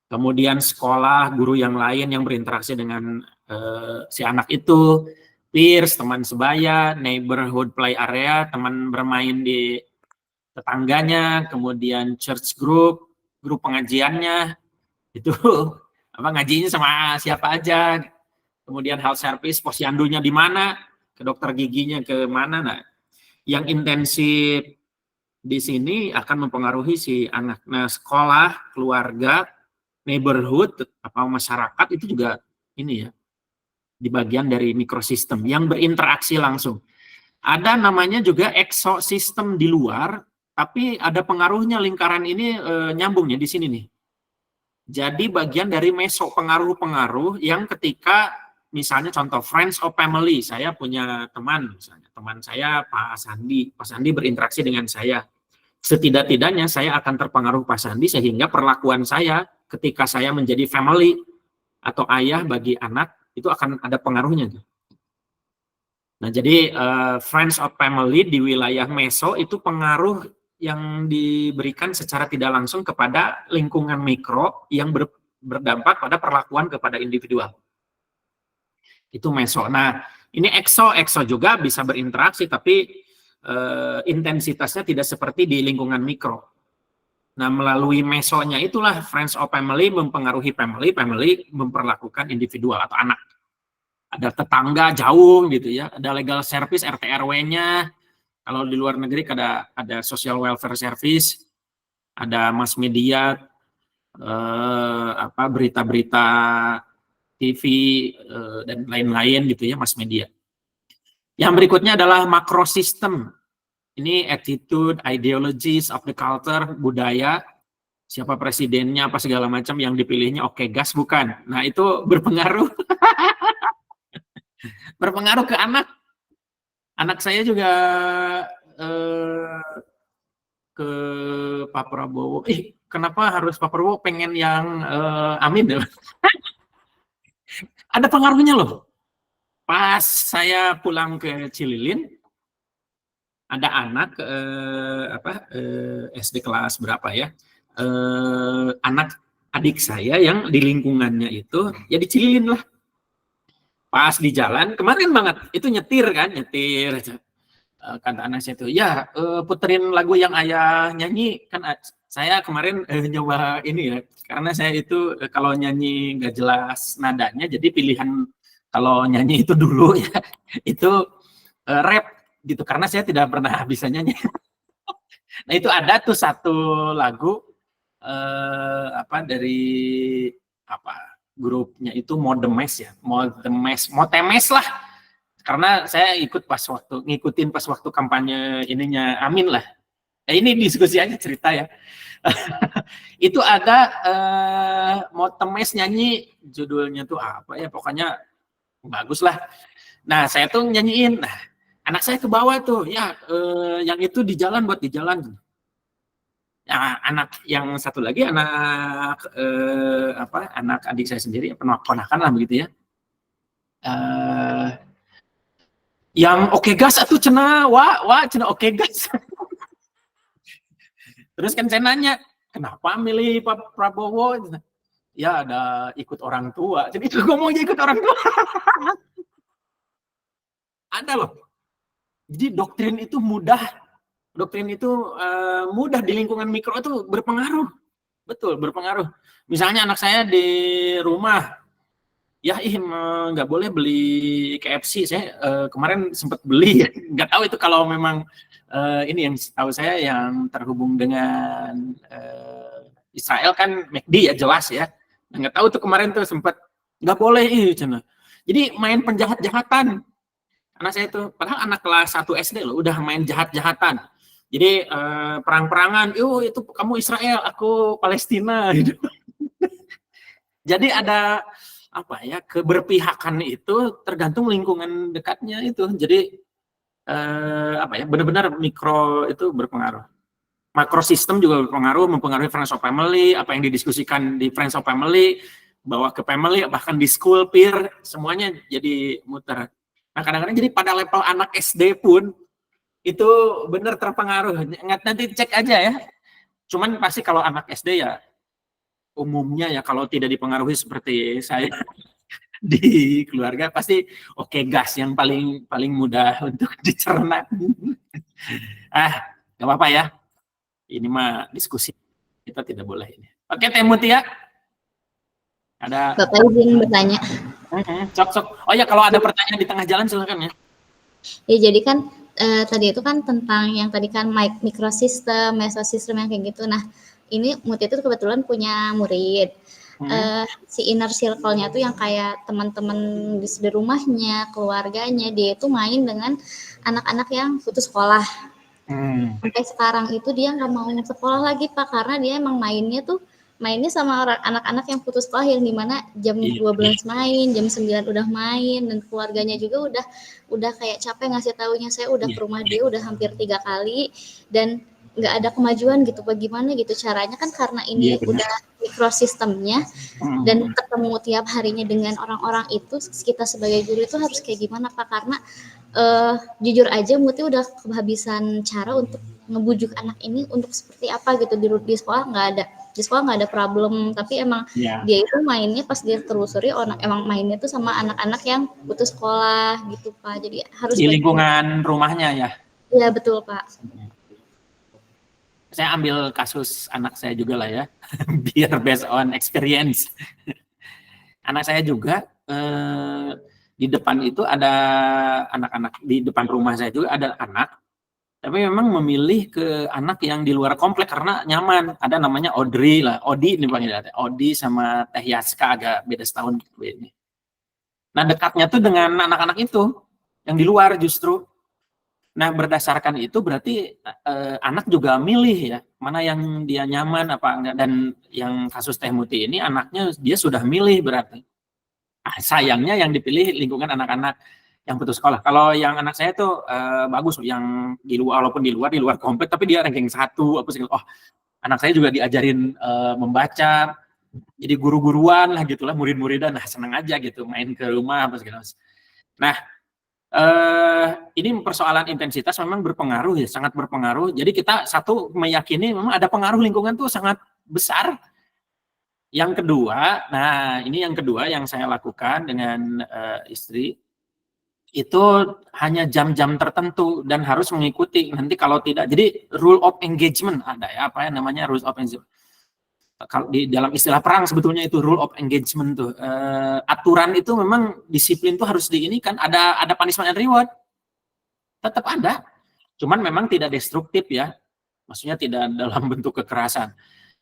Kemudian sekolah, guru yang lain yang berinteraksi dengan si anak itu, peers, teman sebaya, neighborhood play area, teman bermain di tetangganya, kemudian church group, grup pengajiannya, itu ngajinya sama siapa aja, kemudian health service, posyandunya di mana, ke dokter giginya ke mana. Nah, yang intensif di sini akan mempengaruhi si anak. Nah, sekolah, keluarga, neighborhood atau masyarakat itu juga ini ya, di bagian dari mikrosistem yang berinteraksi langsung. Ada namanya juga exosistem di luar, tapi ada pengaruhnya lingkaran ini nyambungnya di sini nih. Jadi bagian dari meso, pengaruh-pengaruh yang ketika misalnya contoh friends or family, saya punya teman misalnya, teman saya Pak Sandi berinteraksi dengan saya. Setidak-tidaknya saya akan terpengaruh Pak Sandi sehingga perlakuan saya ketika saya menjadi family atau ayah bagi anak itu akan ada pengaruhnya. Nah, jadi friends of family di wilayah meso itu pengaruh yang diberikan secara tidak langsung kepada lingkungan mikro yang berdampak pada perlakuan kepada individual. Itu meso. Nah, ini exo juga bisa berinteraksi tapi intensitasnya tidak seperti di lingkungan mikro. Nah, melalui mesonya itulah friends of family mempengaruhi family memperlakukan individual atau anak. Ada tetangga jauh gitu ya, ada legal service RT RW-nya. Kalau di luar negeri ada social welfare service, ada mass media, berita-berita TV dan lain-lain gitu ya, mass media. Yang berikutnya adalah makrosistem. Ini attitude, ideologies of the culture, budaya, siapa presidennya, apa segala macam yang dipilihnya oke gas bukan. Nah, itu berpengaruh. Berpengaruh ke anak. Anak saya juga ke Pak Prabowo. Kenapa harus Pak Prabowo pengen yang Amin? Ada pengaruhnya loh. Pas saya pulang ke Cililin, ada anak SD kelas berapa ya, anak adik saya yang di lingkungannya itu ya di Cililin lah. Pas di jalan kemarin banget itu nyetir kata anak saya itu ya puterin lagu yang ayah nyanyi kan. Saya kemarin nyoba ini ya, karena saya itu kalau nyanyi nggak jelas nadanya, jadi pilihan kalau nyanyi itu dulu ya itu rap gitu, karena saya tidak pernah bisa nyanyi. Nah itu ada tuh satu lagu dari grupnya itu Modemes ya, Motemes lah. Karena saya ngikutin pas waktu kampanye ininya Amin lah. Ini diskusi aja cerita ya. Itu ada Motemes nyanyi, judulnya tuh apa ya, pokoknya bagus lah. Nah saya tuh nyanyiin, nah anak saya ke bawah tuh, ya yang itu di jalan buat di jalan. Nah, anak yang satu lagi anak anak adik saya sendiri, ponakan lah begitu ya. Yang oke gas atuh cenah, wah cenah oke gas. Terus kan saya nanya, kenapa milih Pak Prabowo? Ya ada ikut orang tua. Jadi itu ngomongnya ikut orang tua. Ada loh. Jadi doktrin itu mudah di lingkungan mikro itu berpengaruh. Betul, berpengaruh. Misalnya anak saya di rumah, ya nggak boleh beli KFC. Saya kemarin sempat beli, nggak tahu itu kalau memang ini yang tahu saya yang terhubung dengan Israel kan McD ya jelas ya. Nggak tahu tuh kemarin tuh sempat nggak boleh cina. Jadi main penjahat-jahatan. Anak saya itu, padahal anak kelas 1 SD loh, udah main jahat-jahatan. Jadi perang-perangan, itu kamu Israel, aku Palestina. Gitu. Jadi ada keberpihakan itu tergantung lingkungan dekatnya itu. Jadi benar-benar mikro itu berpengaruh. Makro sistem juga berpengaruh, mempengaruhi friends of family, apa yang didiskusikan di friends of family, bawa ke family, bahkan di school peer, semuanya jadi muter. Nah kadang-kadang jadi pada level anak SD pun itu benar terpengaruh. Nanti cek aja ya. Cuman pasti kalau anak SD ya umumnya ya kalau tidak dipengaruhi seperti saya di keluarga pasti oke gas yang paling mudah untuk dicerna. Nggak apa-apa ya. Ini mah diskusi, kita tidak boleh ini. Oke, Teh Mutia. Ada. Bapak izin bertanya. Sok. Oh ya, kalau ada pertanyaan di tengah jalan silakan ya. Ya jadi kan tadi itu kan tentang yang tadi kan mikrosistem, mesosistem yang kayak gitu. Nah, ini Mutia itu kebetulan punya murid. Si inner circle-nya tuh yang kayak teman-teman di rumahnya, keluarganya, dia itu main dengan anak-anak yang putus sekolah. Sampai sekarang itu dia nggak mau sekolah lagi Pak, karena dia emang mainnya sama anak-anak yang putus sekolah yang dimana jam 12 main, jam 9 udah main, dan keluarganya juga udah kayak capek ngasih taunya, saya udah ke rumah dia udah hampir 3 kali dan nggak ada kemajuan gitu. Bagaimana gitu caranya, kan karena ini udah mikrosistemnya dan ketemu tiap harinya dengan orang-orang itu, kita sebagai guru itu harus kayak gimana Pak? Karena jujur aja Muti udah kehabisan cara untuk ngebujuk anak ini untuk seperti apa gitu. Di sekolah nggak ada problem, tapi emang dia itu mainnya pas dia telusuri emang mainnya tuh sama anak-anak yang putus sekolah gitu Pak. Jadi harus di lingkungan rumahnya ya. Iya betul Pak. Saya ambil kasus anak saya juga lah ya, biar based on experience. Anak saya juga di depan itu ada anak-anak, di depan rumah saya juga ada anak, tapi memang memilih ke anak yang di luar komplek karena nyaman. Ada namanya Audrey lah, Odi nih panggilnya, Odi sama Teh Yaska agak beda setahun. Nah dekatnya tuh dengan anak-anak itu yang di luar justru. Nah berdasarkan itu berarti anak juga milih ya, mana yang dia nyaman apa enggak. Dan yang kasus Teh Muti ini anaknya dia sudah milih berarti. Sayangnya yang dipilih lingkungan anak-anak yang putus sekolah. Kalau yang anak saya tuh bagus, yang di luar, walaupun di luar komplek, tapi dia ranking 1 apa sih. Oh, anak saya juga diajarin membaca, jadi guru-guruan lah gitulah, murid-muridan, nah senang aja gitu main ke rumah apa segala. Nah, ini persoalan intensitas memang berpengaruh ya, sangat berpengaruh. Jadi kita satu meyakini memang ada pengaruh lingkungan tuh sangat besar. Yang kedua, nah ini yang kedua yang saya lakukan dengan istri, itu hanya jam-jam tertentu dan harus mengikuti. Nanti kalau tidak, jadi rule of engagement ada ya, apa ya namanya rule of engagement. Kalau di dalam istilah perang sebetulnya itu rule of engagement tuh. Aturan itu memang disiplin tuh harus diinikan, ada punishment and reward. Tetap ada. Cuman memang tidak destruktif ya. Maksudnya tidak dalam bentuk kekerasan.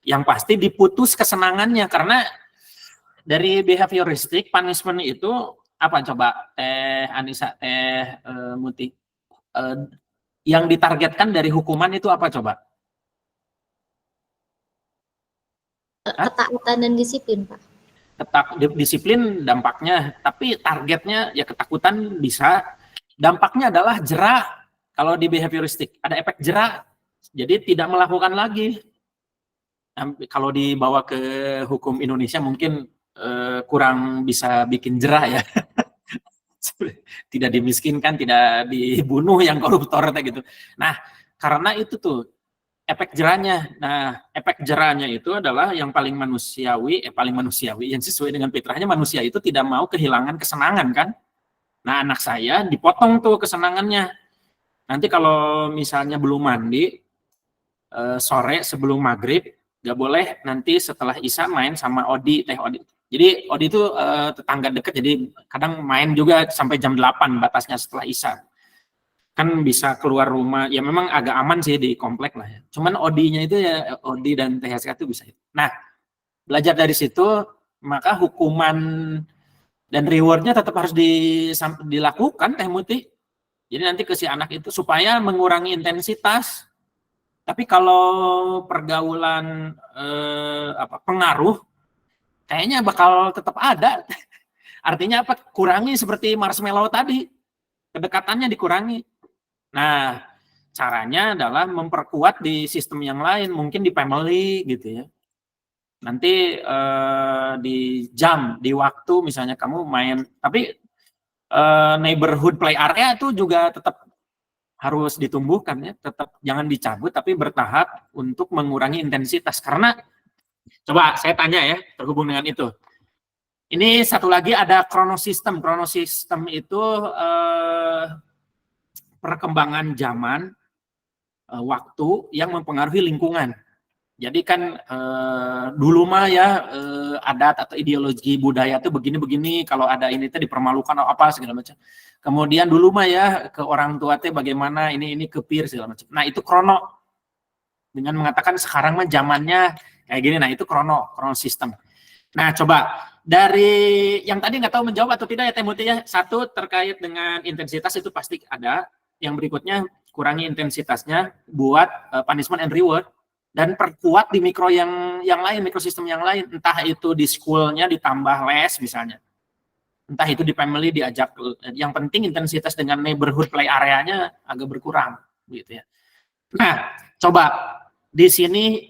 Yang pasti diputus kesenangannya, karena dari behavioristik punishment itu apa coba Teh Anissa, Teh Muti? Yang ditargetkan dari hukuman itu apa coba? Ketakutan dan disiplin, Pak. Disiplin dampaknya, tapi targetnya ya ketakutan bisa. Dampaknya adalah jera. Kalau di behavioristik ada efek jera, jadi tidak melakukan lagi. Kalau dibawa ke hukum Indonesia mungkin kurang bisa bikin jera ya. Tidak dimiskinkan, tidak dibunuh yang koruptor gitu. Nah, karena itu tuh efek jerahnya. Nah, efek jerahnya itu adalah yang paling manusiawi, yang sesuai dengan fitrahnya. Manusia itu tidak mau kehilangan kesenangan kan. Nah, anak saya dipotong tuh kesenangannya. Nanti kalau misalnya belum mandi, sore sebelum maghrib, gak boleh nanti setelah Isya main sama Odi, Teh Odi. Jadi Odi itu tetangga dekat, jadi kadang main juga sampai jam 8 batasnya setelah Isya. Kan bisa keluar rumah, ya memang agak aman sih di komplek lah ya. Cuman Odinya itu ya, Odi dan THSK itu bisa. Nah, belajar dari situ, maka hukuman dan rewardnya tetap harus dilakukan, Teh Muti. Jadi nanti ke si anak itu supaya mengurangi intensitas. Tapi kalau pergaulan pengaruh, kayaknya bakal tetap ada. Artinya apa? Kurangi seperti marshmallow tadi, kedekatannya dikurangi. Nah, caranya adalah memperkuat di sistem yang lain, mungkin di family gitu ya. Nanti di jam, di waktu misalnya kamu main, tapi neighborhood play area itu juga tetap harus ditumbuhkan ya, tetap jangan dicabut tapi bertahap untuk mengurangi intensitas. Karena coba saya tanya ya, terhubung dengan itu. Ini satu lagi ada kronosistem. Kronosistem itu perkembangan zaman, waktu yang mempengaruhi lingkungan. Jadi kan dulu mah ya adat atau ideologi budaya itu begini-begini, kalau ada ini tuh dipermalukan atau apa segala macam. Kemudian dulu mah ya ke orang tua teh bagaimana ini kepir segala macam. Nah, itu krono. Dengan mengatakan sekarang mah zamannya kayak gini, nah itu kronosistem. Nah, coba dari yang tadi nggak tahu menjawab atau tidak ya Teh Muti ya. Satu terkait dengan intensitas itu pasti ada. Yang berikutnya kurangi intensitasnya buat punishment and reward, dan perkuat di mikro yang lain, mikrosistem yang lain. Entah itu di school-nya ditambah les misalnya. Entah itu di family diajak. Yang penting intensitas dengan neighborhood play area-nya agak berkurang gitu ya. Nah, coba di sini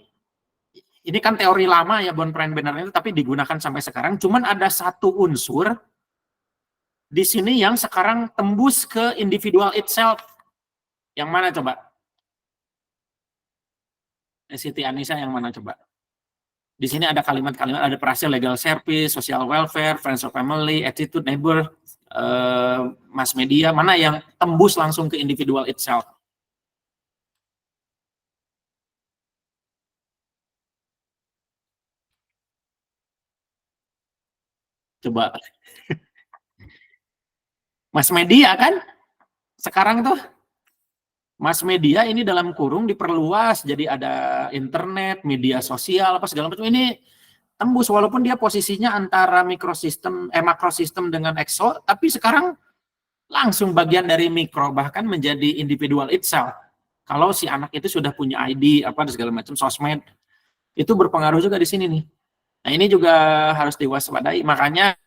ini kan teori lama ya Von Frauenberger itu, tapi digunakan sampai sekarang. Cuman ada satu unsur di sini yang sekarang tembus ke individual itself. Yang mana coba? Siti Anissa yang mana coba? Di sini ada kalimat-kalimat, ada frase legal service, social welfare, friends of family, attitude, neighbor, mass media, mana yang tembus langsung ke individual itself? Coba. Mass media kan? Sekarang tuh mass media ini dalam kurung diperluas, jadi ada internet, media sosial, apa segala macam. Ini tembus walaupun dia posisinya antara makrosistem dengan exo, tapi sekarang langsung bagian dari mikro, bahkan menjadi individual itself. Kalau si anak itu sudah punya ID apa segala macam, sosmed, itu berpengaruh juga di sini nih. Nah, ini juga harus diwaspadai. Makanya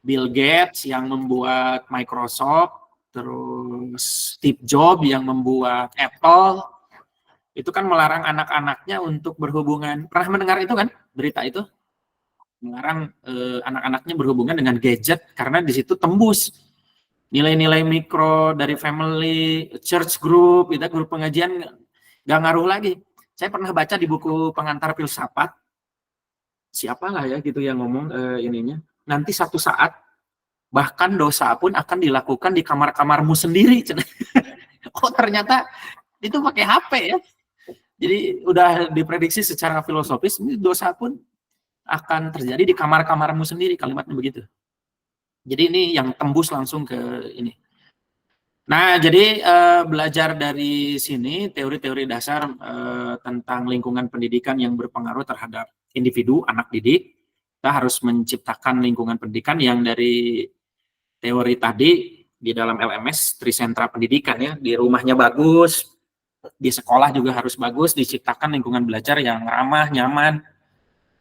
Bill Gates yang membuat Microsoft, terus Steve Jobs yang membuat Apple, itu kan melarang anak-anaknya untuk berhubungan. Pernah mendengar itu kan, berita itu? Melarang anak-anaknya berhubungan dengan gadget, karena di situ tembus nilai-nilai mikro dari family, church group, itu grup pengajian, nggak ngaruh lagi. Saya pernah baca di buku pengantar filsafat, siapalah ya gitu yang ngomong ininya, nanti satu saat bahkan dosa pun akan dilakukan di kamar-kamarmu sendiri. Oh, ternyata itu pakai HP ya. Jadi udah diprediksi secara filosofis, ini dosa pun akan terjadi di kamar-kamarmu sendiri, kalimatnya begitu. Jadi ini yang tembus langsung ke ini. Nah, jadi belajar dari sini teori-teori dasar tentang lingkungan pendidikan yang berpengaruh terhadap individu, anak didik. Kita harus menciptakan lingkungan pendidikan yang dari teori tadi di dalam LMS, Trisentra Pendidikan ya, di rumahnya bagus, di sekolah juga harus bagus, diciptakan lingkungan belajar yang ramah, nyaman,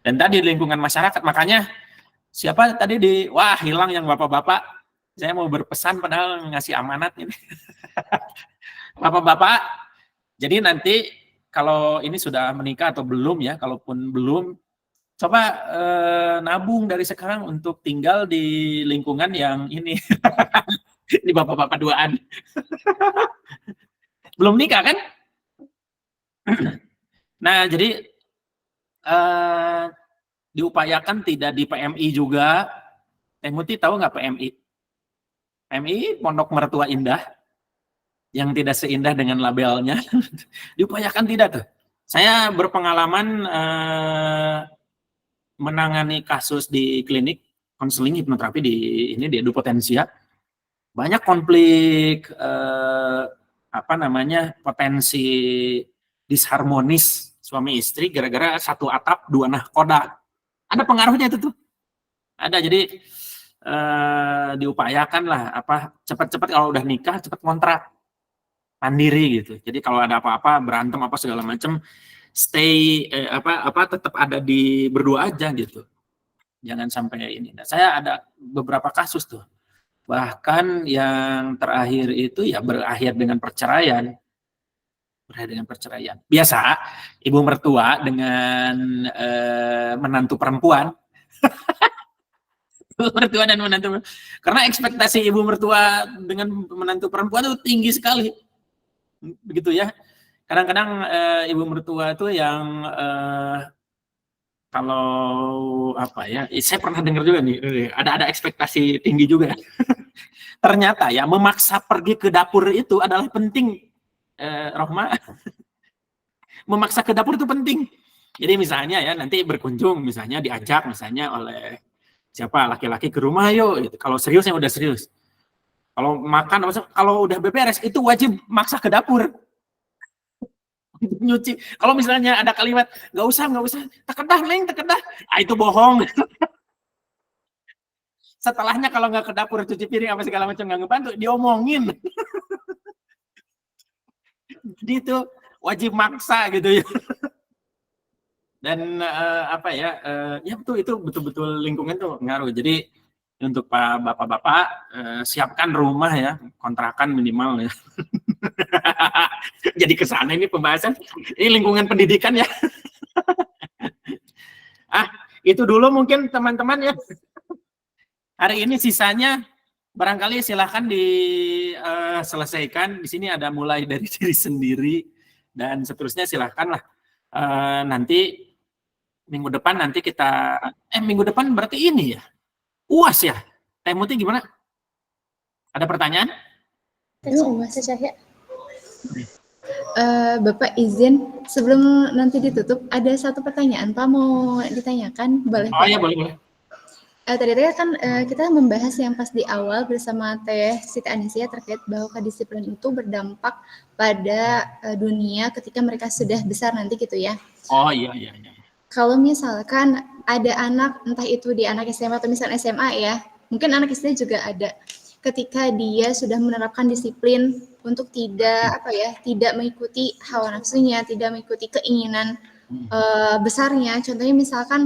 dan tadi lingkungan masyarakat. Makanya siapa tadi wah hilang yang bapak-bapak, saya mau berpesan padahal ngasih amanat ini. Bapak-bapak, jadi nanti kalau ini sudah menikah atau belum ya, kalaupun belum, coba nabung dari sekarang untuk tinggal di lingkungan yang ini. Di bapak-bapak duaan. Belum nikah kan? Nah, jadi diupayakan tidak di PMI juga. Teh Muti tahu nggak PMI? PMI Pondok Mertua Indah, yang tidak seindah dengan labelnya. Diupayakan tidak tuh. Saya berpengalaman menangani kasus di klinik konseling hipnoterapi di Edu Potensia. Banyak konflik potensi disharmonis suami istri gara-gara satu atap dua nahkoda. Ada pengaruhnya itu tuh. Ada, jadi diupayakan lah cepat-cepat kalau udah nikah cepat kontrak mandiri gitu. Jadi kalau ada apa-apa berantem apa segala macam stay tetap ada di berdua aja gitu. Jangan sampai ini. Nah, saya ada beberapa kasus tuh. Bahkan yang terakhir itu ya berakhir dengan perceraian. Biasa, ibu mertua dengan menantu perempuan. Mertua dan menantu. Karena ekspektasi ibu mertua dengan menantu perempuan itu tinggi sekali. Begitu ya. Kadang-kadang ibu mertua itu yang kalau saya pernah dengar juga nih, ada ekspektasi tinggi juga. Ternyata ya memaksa pergi ke dapur itu adalah penting, Rohma. Memaksa ke dapur itu penting. Jadi misalnya ya nanti berkunjung, misalnya diajak misalnya oleh siapa laki-laki ke rumah yuk. Gitu. Kalau serius ya udah serius. Kalau makan, kalau udah beberes itu wajib maksa ke dapur. Nyuci. Kalau misalnya ada kalimat nggak usah, tekedah neng, tekedah, itu bohong. Setelahnya kalau nggak ke dapur cuci piring apa segala macam nggak ngebantu, diomongin. Jadi itu wajib maksa gitu ya. Dan ya betul itu betul-betul lingkungan tuh ngaruh. Jadi untuk bapak-bapak siapkan rumah ya, kontrakan minimal ya. Jadi kesana ini pembahasan, ini lingkungan pendidikan ya. Itu dulu mungkin teman-teman ya. Hari ini sisanya barangkali silahkan diselesaikan. Di sini ada mulai dari diri sendiri dan seterusnya silahkan lah. Nanti minggu depan minggu depan berarti ini ya. UAS ya. Teh Muti gimana? Ada pertanyaan? Bapak izin sebelum nanti ditutup ada satu pertanyaan Pak mau ditanyakan, boleh? Oh ya boleh. Tadi kan kita membahas yang pas di awal bersama Teh Siti Anisia terkait bahwa kedisiplinan itu berdampak pada dunia ketika mereka sudah besar nanti gitu ya. Oh iya. Kalau misalkan ada anak, entah itu di anak SMA atau misalnya SMA ya, mungkin anak SD juga ada. Ketika dia sudah menerapkan disiplin untuk tidak mengikuti hawa nafsunya, tidak mengikuti keinginan besarnya. Contohnya misalkan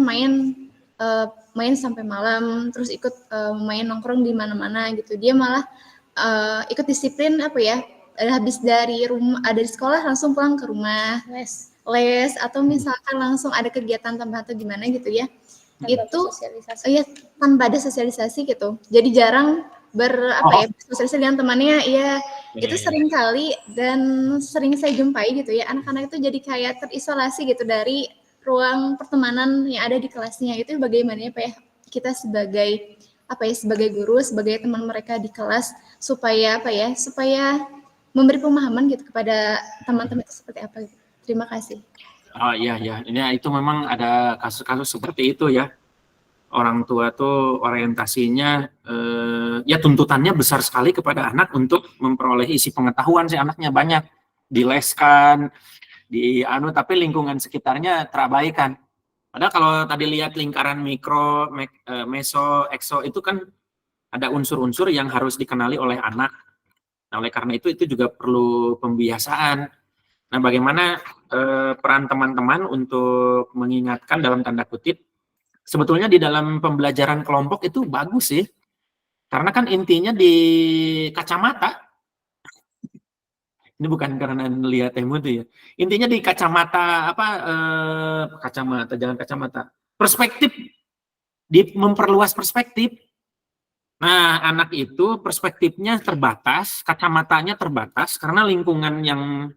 main sampai malam, terus ikut main nongkrong di mana-mana gitu. Dia malah ikut disiplin habis dari sekolah langsung pulang ke rumah, les atau misalkan langsung ada kegiatan tambahan atau gimana gitu ya. Tanpa ada sosialisasi gitu. Jadi jarang bersosialisasi dengan temannya ya. Itu sering kali dan sering saya jumpai gitu ya. Anak-anak itu jadi kayak terisolasi gitu dari ruang pertemanan yang ada di kelasnya. Itu bagaimana ya Pak ya? Kita sebagai guru, sebagai teman mereka di kelas supaya memberi pemahaman gitu kepada teman-teman itu seperti apa gitu. Terima kasih. Oh iya. Ini itu memang ada kasus-kasus seperti itu ya. orang tua tuh orientasinya ya tuntutannya besar sekali kepada anak untuk memperoleh isi pengetahuan si anaknya banyak, dileskan, tapi lingkungan sekitarnya terabaikan. Padahal kalau tadi lihat lingkaran mikro, meso, ekso itu kan ada unsur-unsur yang harus dikenali oleh anak. Nah, oleh karena itu juga perlu pembiasaan. Nah, bagaimana peran teman-teman untuk mengingatkan dalam tanda kutip, sebetulnya di dalam pembelajaran kelompok itu bagus sih, karena kan intinya di kacamata. Ini bukan karena lihat temu itu ya. Intinya di kacamata jangan kacamata. Perspektif, memperluas perspektif. Nah, anak itu perspektifnya terbatas, kacamatanya terbatas karena lingkungan yang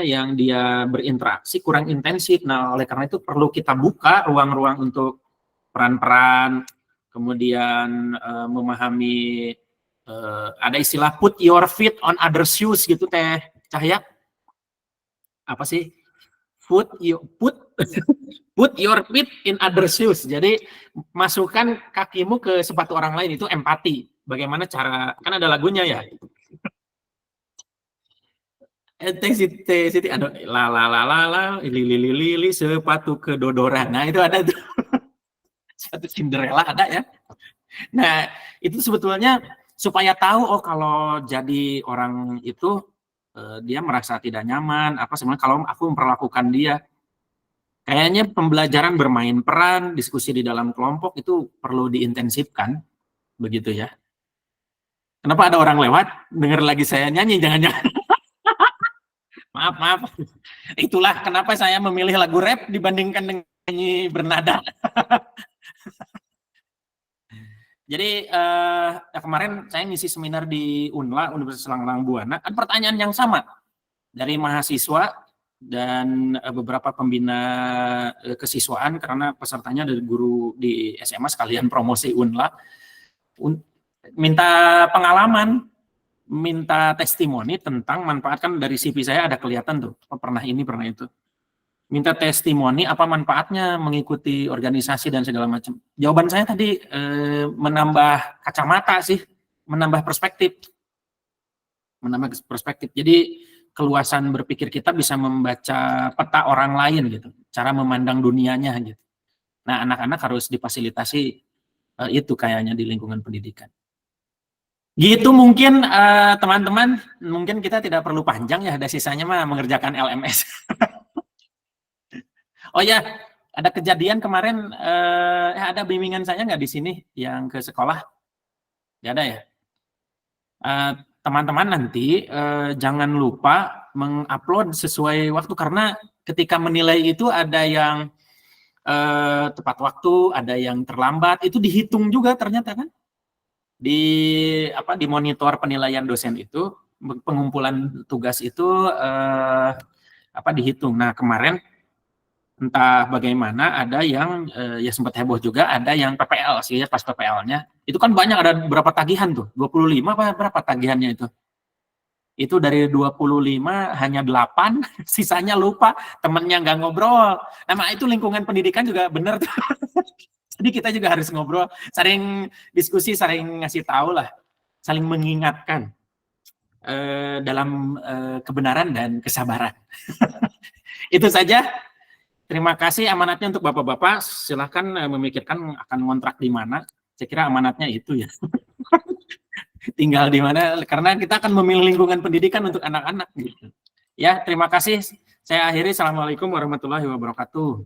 yang dia berinteraksi kurang intensif. Nah, oleh karena itu perlu kita buka ruang-ruang untuk peran-peran, kemudian memahami ada istilah put your feet on other shoes gitu Teh Cahya. Apa sih? Put your feet in other shoes. Jadi masukkan kakimu ke sepatu orang lain, itu empati. Bagaimana cara, kan ada lagunya ya. Siti ada lili sepatu kedodoran. Nah, itu ada tuh. Sepatu Cinderella ada ya. Nah, itu sebetulnya supaya tahu kalau jadi orang itu dia merasa tidak nyaman sebenarnya kalau aku memperlakukan dia. Kayaknya pembelajaran bermain peran, diskusi di dalam kelompok itu perlu diintensifkan, begitu ya. Kenapa ada orang lewat dengar lagi saya nyanyi, jangan-jangan. Maaf. Itulah kenapa saya memilih lagu rap dibandingkan dengan nyanyi bernada. Jadi kemarin saya ngisi seminar di UNLA, Universitas Langlang Buana, kan pertanyaan yang sama dari mahasiswa dan beberapa pembina kesiswaan, karena pesertanya dari guru di SMA sekalian promosi UNLA, minta pengalaman, minta testimoni tentang manfaat. Kan dari CV saya ada kelihatan tuh, pernah ini, pernah itu. Minta testimoni apa manfaatnya mengikuti organisasi dan segala macam. Jawaban saya tadi menambah kacamata sih, menambah perspektif. Jadi keluasan berpikir kita bisa membaca peta orang lain gitu, cara memandang dunianya gitu. Nah, anak-anak harus difasilitasi itu kayaknya di lingkungan pendidikan. Gitu mungkin teman-teman, mungkin kita tidak perlu panjang ya, ada sisanya mah mengerjakan LMS. Oh ya, ada kejadian kemarin, ada bimbingan saya nggak di sini yang ke sekolah? Nggak ada ya? Teman-teman nanti jangan lupa mengupload sesuai waktu, karena ketika menilai itu ada yang tepat waktu, ada yang terlambat, itu dihitung juga ternyata kan? Di monitor penilaian dosen itu, pengumpulan tugas itu dihitung. Nah, kemarin entah bagaimana ada yang ya sempat heboh juga, ada yang PPL sih ya, pas PPL-nya itu kan banyak, ada berapa tagihan tuh, 25 apa berapa tagihannya itu. Itu dari 25 hanya 8, sisanya lupa, temennya nggak ngobrol. Nah, itu lingkungan pendidikan juga bener tuh. Jadi kita juga harus ngobrol, saling diskusi, saling ngasih tahu lah, saling mengingatkan dalam kebenaran dan kesabaran. Itu saja. Terima kasih, amanatnya untuk Bapak-Bapak. Silahkan memikirkan akan ngontrak di mana. Saya kira amanatnya itu ya. Tinggal di mana, karena kita akan memilih lingkungan pendidikan untuk anak-anak. Gitu. Ya, terima kasih. Saya akhiri. Assalamualaikum warahmatullahi wabarakatuh.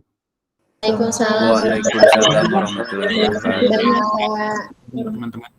Waalaikumsalam Waalaikumsalam warahmatullahi wabarakatuh. warahmatullahi wabarakatuh. Teman-teman.